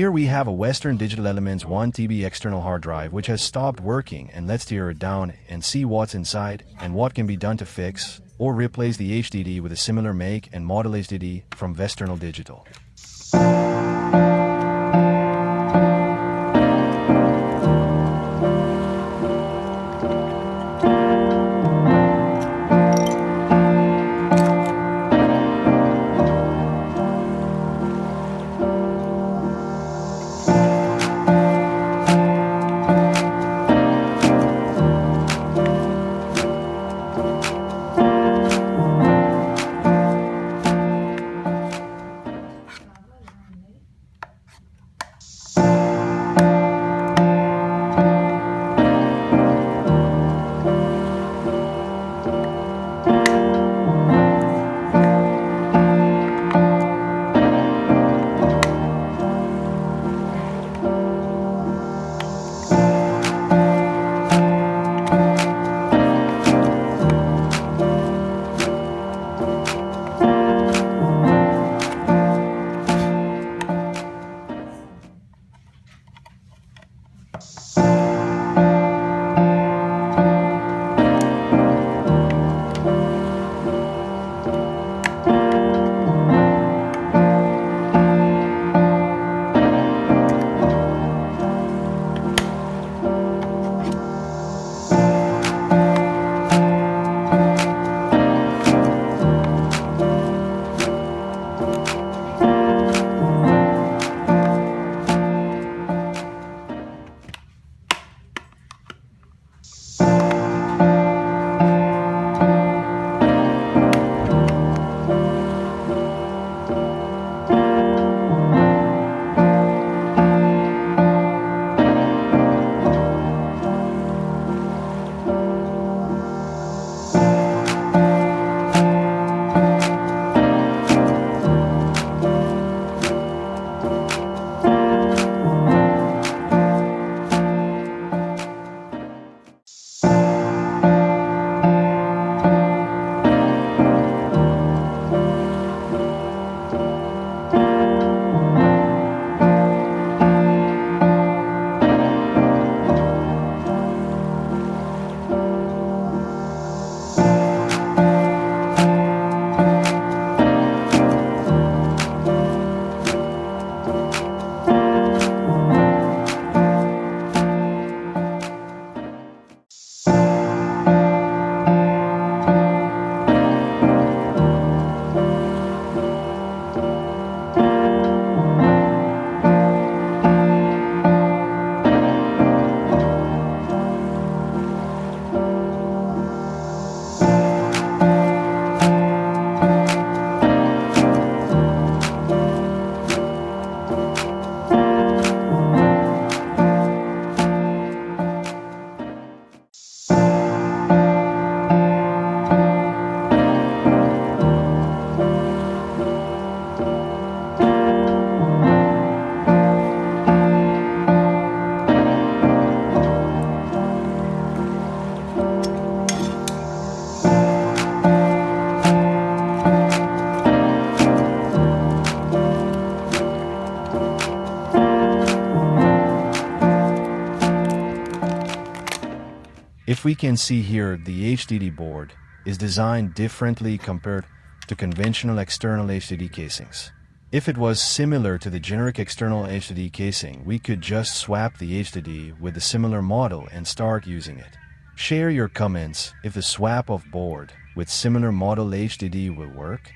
Here we have a Western Digital Elements 1 TB external hard drive which has stopped working, and let's tear it down and see what's inside and what can be done to fix or replace the HDD with a similar make and model HDD from Western Digital. If we can see here, the HDD board is designed differently compared to conventional external HDD casings. If it was similar to the generic external HDD casing, we could just swap the HDD with a similar model and start using it. Share your comments if the swap of board with similar model HDD will work.